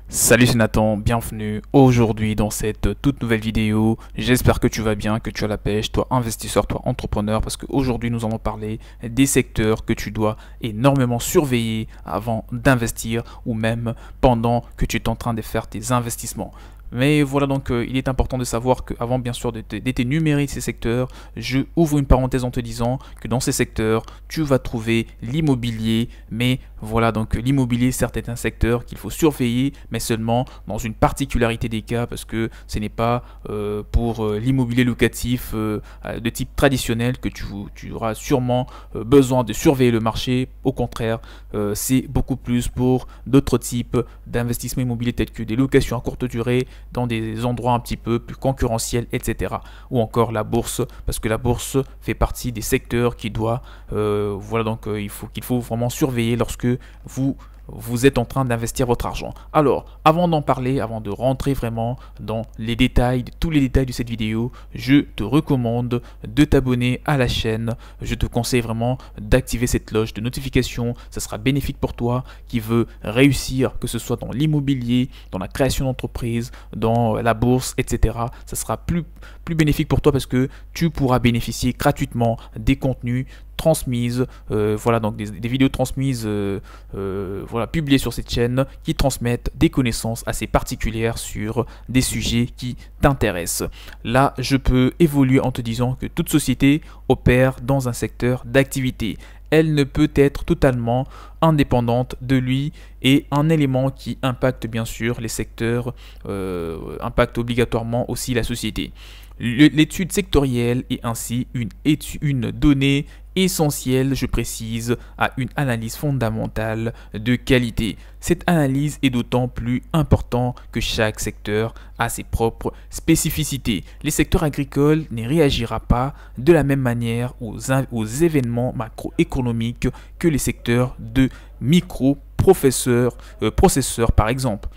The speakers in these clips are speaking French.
Salut, c'est Nathan, bienvenue aujourd'hui dans cette toute nouvelle vidéo. J'espère que tu vas bien, que tu as la pêche, toi investisseur, toi entrepreneur, parce qu'aujourd'hui nous allons parler des secteurs que tu dois énormément surveiller avant d'investir ou même pendant que tu es en train de faire tes investissements. Mais voilà, donc il est important de savoir qu'avant bien sûr d'énumérer ces secteurs, je ouvre une parenthèse en te disant que dans ces secteurs, tu vas trouver l'immobilier. Mais voilà, donc l'immobilier certes est un secteur qu'il faut surveiller, mais seulement dans une particularité des cas, parce que ce n'est pas pour l'immobilier locatif de type traditionnel que tu auras sûrement besoin de surveiller le marché. Au contraire, c'est beaucoup plus pour d'autres types d'investissements immobiliers tels que des locations à courte durée, dans des endroits un petit peu plus concurrentiels, etc. Ou encore la bourse, parce que la bourse fait partie des secteurs qui doit, voilà, donc qu'il faut vraiment surveiller lorsque vous êtes en train d'investir votre argent. Alors, avant d'en parler, avant de rentrer vraiment dans les détails, tous les détails de cette vidéo, je te recommande de t'abonner à la chaîne. Je te conseille vraiment d'activer cette cloche de notification. Ça sera bénéfique pour toi qui veux réussir, que ce soit dans l'immobilier, dans la création d'entreprise, dans la bourse, etc. Ça sera plus bénéfique pour toi parce que tu pourras bénéficier gratuitement des contenus transmises, voilà, donc des vidéos transmises, voilà, publiées sur cette chaîne qui transmettent des connaissances assez particulières sur des sujets qui t'intéressent. Là, je peux évoluer en te disant que toute société opère dans un secteur d'activité. Elle ne peut être totalement indépendante de lui, et un élément qui impacte bien sûr les secteurs impacte obligatoirement aussi la société. L'étude sectorielle est ainsi une donnée essentielle, je précise, à une analyse fondamentale de qualité. Cette analyse est d'autant plus importante que chaque secteur a ses propres spécificités. Les secteurs agricoles ne réagira pas de la même manière aux événements macroéconomiques que les secteurs de microprocesseurs par exemple.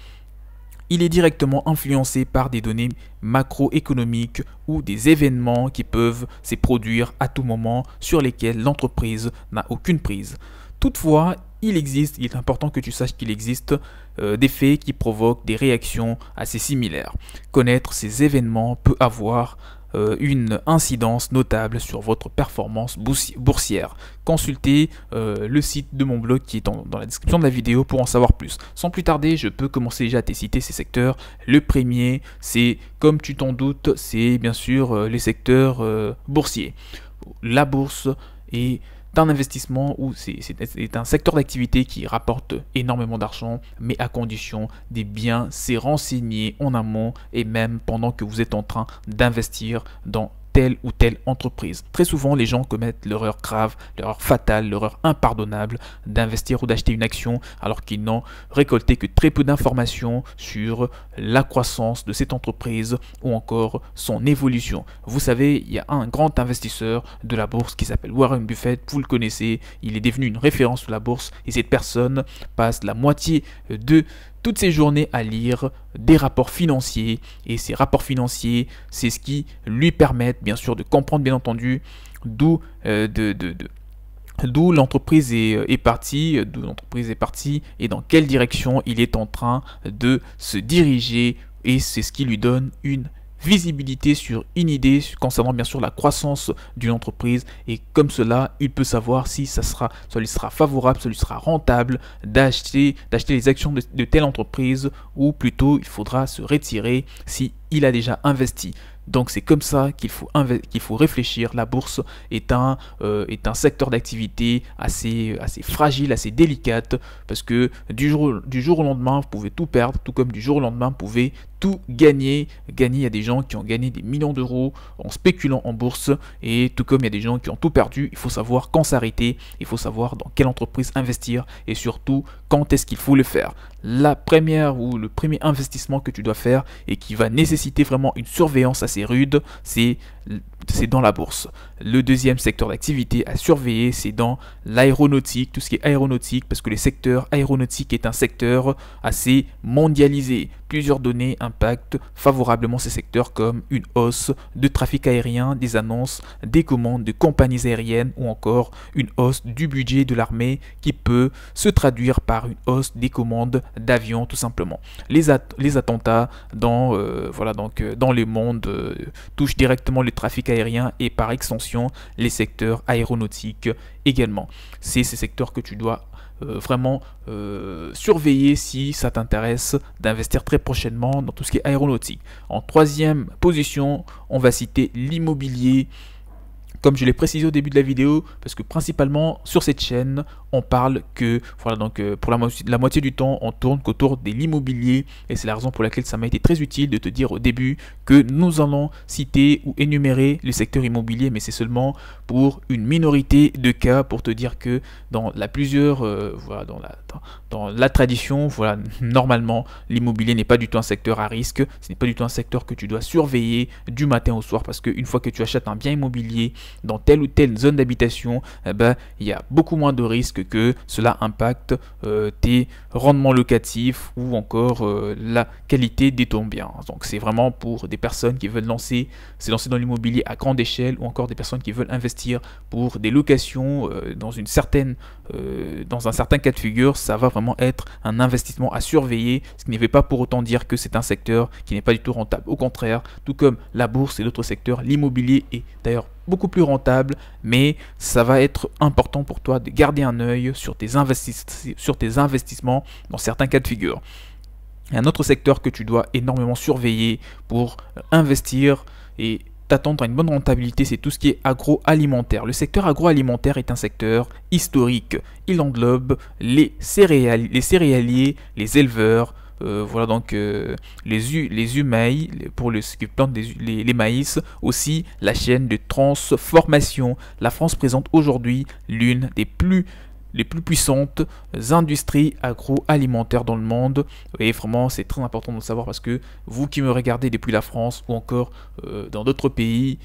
Il est directement influencé par des données macroéconomiques ou des événements qui peuvent se produire à tout moment sur lesquels l'entreprise n'a aucune prise. Toutefois, il est important que tu saches qu'il existe des faits qui provoquent des réactions assez similaires. Connaître ces événements peut avoir une incidence notable sur votre performance boursière. Consultez le site de mon blog qui est dans la description de la vidéo pour en savoir plus. Sans plus tarder, je peux commencer déjà à te citer ces secteurs. Le premier, c'est, comme tu t'en doutes, c'est bien sûr les secteurs boursiers. La bourse est un investissement où c'est un secteur d'activité qui rapporte énormément d'argent, mais à condition de bien s'y renseigner en amont et même pendant que vous êtes en train d'investir dans telle ou telle entreprise. Très souvent, les gens commettent l'erreur grave, l'erreur fatale, l'erreur impardonnable d'investir ou d'acheter une action alors qu'ils n'ont récolté que très peu d'informations sur la croissance de cette entreprise ou encore son évolution. Vous savez, il y a un grand investisseur de la bourse qui s'appelle Warren Buffett, vous le connaissez, il est devenu une référence sur la bourse et cette personne passe la moitié de toutes ces journées à lire des rapports financiers, et ces rapports financiers, c'est ce qui lui permet bien sûr de comprendre bien entendu d'où l'entreprise est partie, et dans quelle direction il est en train de se diriger, et c'est ce qui lui donne une visibilité sur une idée concernant bien sûr la croissance d'une entreprise, et comme cela il peut savoir si ça lui sera favorable, ça lui sera rentable d'acheter les actions de telle entreprise, ou plutôt il faudra se retirer si il a déjà investi. Donc c'est comme ça qu'il faut réfléchir. La bourse est un secteur d'activité assez fragile, assez délicate, parce que du jour au lendemain, vous pouvez tout perdre, tout comme du jour au lendemain, vous pouvez tout gagner. Il y a des gens qui ont gagné des millions d'euros en spéculant en bourse, et tout comme il y a des gens qui ont tout perdu. Il faut savoir quand s'arrêter, il faut savoir dans quelle entreprise investir, et surtout quand est-ce qu'il faut le faire. Le premier investissement que tu dois faire et qui va nécessiter vraiment une surveillance assez rude, c'est dans la bourse. Le deuxième secteur d'activité à surveiller, c'est dans l'aéronautique, tout ce qui est aéronautique, parce que le secteur aéronautique est un secteur assez mondialisé. plusieurs données impactent favorablement ces secteurs comme une hausse de trafic aérien, des annonces, des commandes de compagnies aériennes ou encore une hausse du budget de l'armée qui peut se traduire par une hausse des commandes d'avions tout simplement. Les attentats dans, dans le monde touchent directement le trafic aérien et par extension les secteurs aéronautiques également. C'est ces secteurs que tu dois vraiment surveiller si ça t'intéresse d'investir très prochainement dans tout ce qui est aéronautique. En troisième position, on va citer l'immobilier. Comme je l'ai précisé au début de la vidéo, parce que principalement sur cette chaîne, on parle que, pour la moitié du temps, on tourne qu'autour de l'immobilier. Et c'est la raison pour laquelle ça m'a été très utile de te dire au début que nous allons citer ou énumérer le secteur immobilier, mais c'est seulement pour une minorité de cas, pour te dire que dans la tradition, normalement, l'immobilier n'est pas du tout un secteur à risque. Ce n'est pas du tout un secteur que tu dois surveiller du matin au soir, parce qu'une fois que tu achètes un bien immobilier dans telle ou telle zone d'habitation, il y a beaucoup moins de risques que cela impacte tes rendements locatifs ou encore la qualité de ton bien. Donc c'est vraiment pour des personnes qui veulent se lancer dans l'immobilier à grande échelle ou encore des personnes qui veulent investir pour des locations dans un certain cas de figure. Ça va vraiment être un investissement à surveiller, ce qui ne veut pas pour autant dire que c'est un secteur qui n'est pas du tout rentable. Au contraire, tout comme la bourse et d'autres secteurs, l'immobilier est d'ailleurs beaucoup plus rentable, mais ça va être important pour toi de garder un œil sur tes investissements dans certains cas de figure. Et un autre secteur que tu dois énormément surveiller pour investir et t'attendre à une bonne rentabilité, c'est tout ce qui est agroalimentaire. Le secteur agroalimentaire est un secteur historique. Il englobe les céréaliers, les éleveurs, les humailles pour ceux qui plantent les maïs, aussi la chaîne de transformation. La France présente aujourd'hui l'une des plus puissantes industries agroalimentaires dans le monde, et vraiment c'est très important de le savoir parce que vous qui me regardez depuis la France ou encore dans d'autres pays,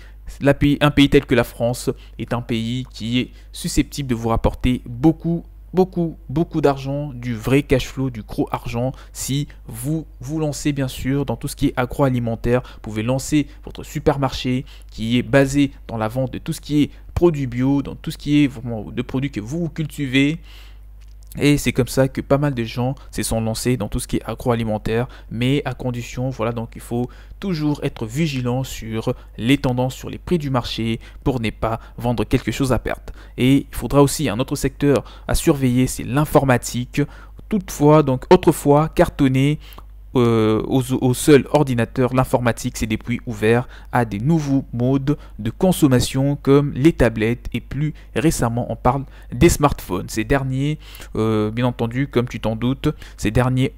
un pays tel que la France est un pays qui est susceptible de vous rapporter beaucoup d'argent, du vrai cash flow, du gros argent. Si vous vous lancez bien sûr dans tout ce qui est agroalimentaire, vous pouvez lancer votre supermarché qui est basé dans la vente de tout ce qui est produits bio, dans tout ce qui est vraiment de produits que vous cultivez. Et c'est comme ça que pas mal de gens se sont lancés dans tout ce qui est agroalimentaire, mais à condition, donc il faut toujours être vigilant sur les tendances, sur les prix du marché pour ne pas vendre quelque chose à perte. Et il faudra aussi un autre secteur à surveiller, c'est l'informatique. Autrefois cartonné au seul ordinateur, l'informatique s'est depuis ouvert à des nouveaux modes de consommation comme les tablettes et plus récemment on parle des smartphones. Ces derniers, bien entendu, comme tu t'en doutes, ces derniers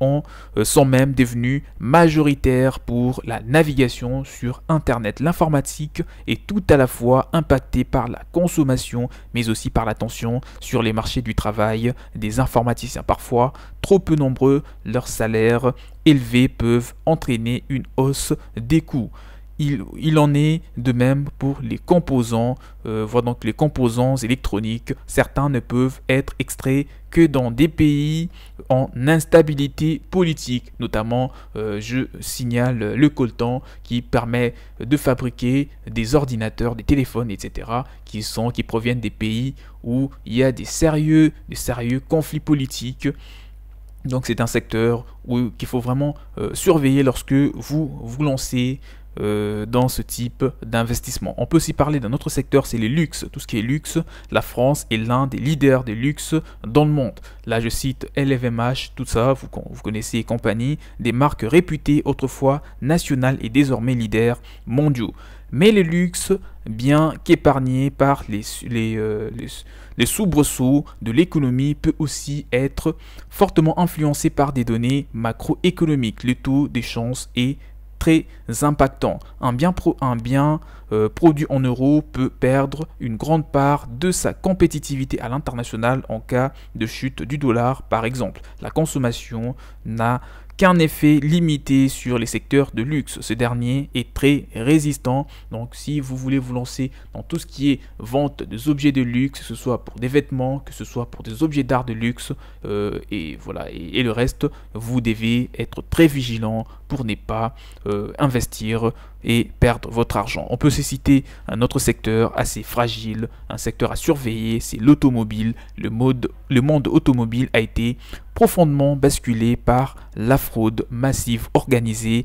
sont même devenus majoritaires pour la navigation sur Internet. L'informatique est tout à la fois impactée par la consommation mais aussi par la tension sur les marchés du travail des informaticiens. Parfois, trop peu nombreux, leurs salaires élevés peuvent entraîner une hausse des coûts. Il en est de même pour les composants, donc les composants électroniques. Certains ne peuvent être extraits que dans des pays en instabilité politique. Notamment, je signale le coltan qui permet de fabriquer des ordinateurs, des téléphones, etc. qui proviennent des pays où il y a des sérieux conflits politiques. Donc c'est un secteur qu'il faut vraiment surveiller lorsque vous vous lancez dans ce type d'investissement. On peut aussi parler d'un autre secteur, c'est les luxes. Tout ce qui est luxe, la France est l'un des leaders des luxes dans le monde. Là je cite LVMH, tout ça, vous connaissez et compagnie, des marques réputées autrefois nationales et désormais leaders mondiaux. Mais le luxe, bien qu'épargné par les soubresauts de l'économie, peut aussi être fortement influencé par des données macroéconomiques. Le taux des chances est très impactant. Un bien produit en euros peut perdre une grande part de sa compétitivité à l'international en cas de chute du dollar par exemple. La consommation n'a qu'un effet limité sur les secteurs de luxe. Ce dernier est très résistant. Donc si vous voulez vous lancer dans tout ce qui est vente des objets de luxe, que ce soit pour des vêtements, que ce soit pour des objets d'art de luxe, et voilà, et le reste, vous devez être très vigilant pour ne pas investir et perdre votre argent. On peut se citer un autre secteur assez fragile, un secteur à surveiller, c'est l'automobile. Le monde automobile a été profondément basculé par la fraude massive organisée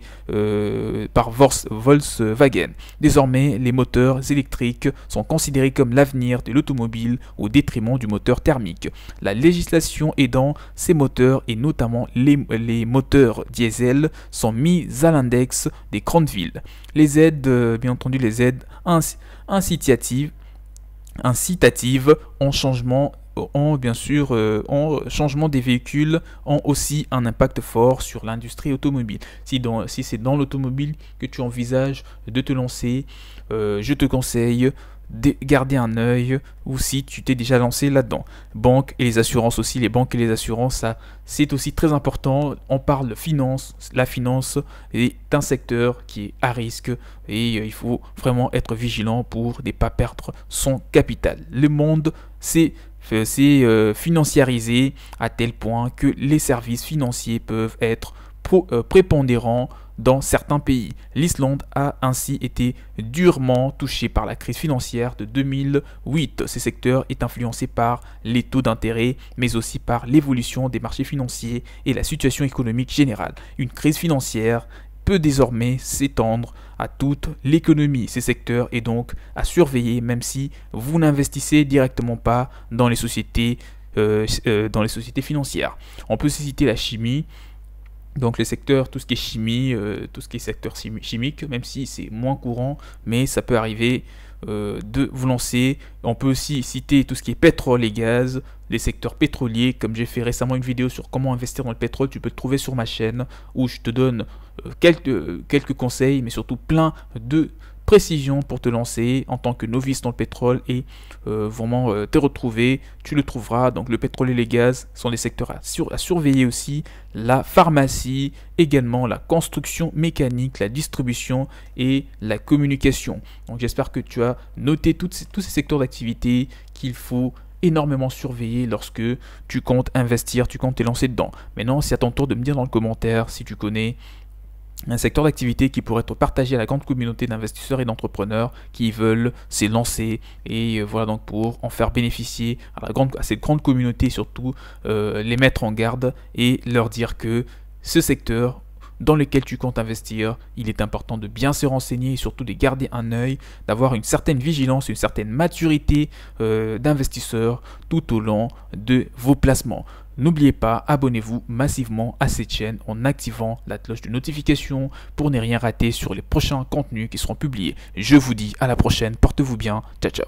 par Volkswagen. Désormais, les moteurs électriques sont considérés comme l'avenir de l'automobile au détriment du moteur thermique. La législation aidant ces moteurs et notamment les moteurs diesel sont mis à l'index des grandes villes. Les aides, bien entendu, les aides incitatives en changement des véhicules ont aussi un impact fort sur l'industrie automobile. Si c'est dans l'automobile que tu envisages de te lancer, je te conseille de garder un œil, ou si tu t'es déjà lancé là-dedans. Banques et les assurances aussi, les banques et les assurances, ça c'est aussi très important. On parle de finance, la finance est un secteur qui est à risque et il faut vraiment être vigilant pour ne pas perdre son capital. Le monde c'est financiarisé à tel point que les services financiers peuvent être prépondérants dans certains pays. L'Islande a ainsi été durement touchée par la crise financière de 2008. Ce secteur est influencé par les taux d'intérêt, mais aussi par l'évolution des marchés financiers et la situation économique générale. Une crise financière peut désormais s'étendre à toute l'économie. Ce secteur est donc à surveiller, même si vous n'investissez directement pas dans les sociétés financières. On peut citer la chimie. Donc les secteurs, tout ce qui est chimie, tout ce qui est secteur chimique, même si c'est moins courant, mais ça peut arriver de vous lancer. On peut aussi citer tout ce qui est pétrole et gaz, les secteurs pétroliers, comme j'ai fait récemment une vidéo sur comment investir dans le pétrole, tu peux le trouver sur ma chaîne, où je te donne quelques conseils, mais surtout plein de précision pour te lancer en tant que novice dans le pétrole et vraiment te retrouver. Tu le trouveras. Donc le pétrole et les gaz sont des secteurs à surveiller aussi. La pharmacie, également la construction mécanique, la distribution et la communication. Donc j'espère que tu as noté tous ces secteurs d'activité qu'il faut énormément surveiller lorsque tu comptes investir, tu comptes te lancer dedans. Maintenant, c'est à ton tour de me dire dans le commentaire si tu connais un secteur d'activité qui pourrait être partagé à la grande communauté d'investisseurs et d'entrepreneurs qui veulent se lancer, et voilà, donc pour en faire bénéficier à cette grande communauté, surtout les mettre en garde et leur dire que ce secteur dans lequel tu comptes investir, il est important de bien se renseigner et surtout de garder un œil, d'avoir une certaine vigilance, une certaine maturité d'investisseur tout au long de vos placements. N'oubliez pas, abonnez-vous massivement à cette chaîne en activant la cloche de notification pour ne rien rater sur les prochains contenus qui seront publiés. Je vous dis à la prochaine, portez-vous bien, ciao ciao.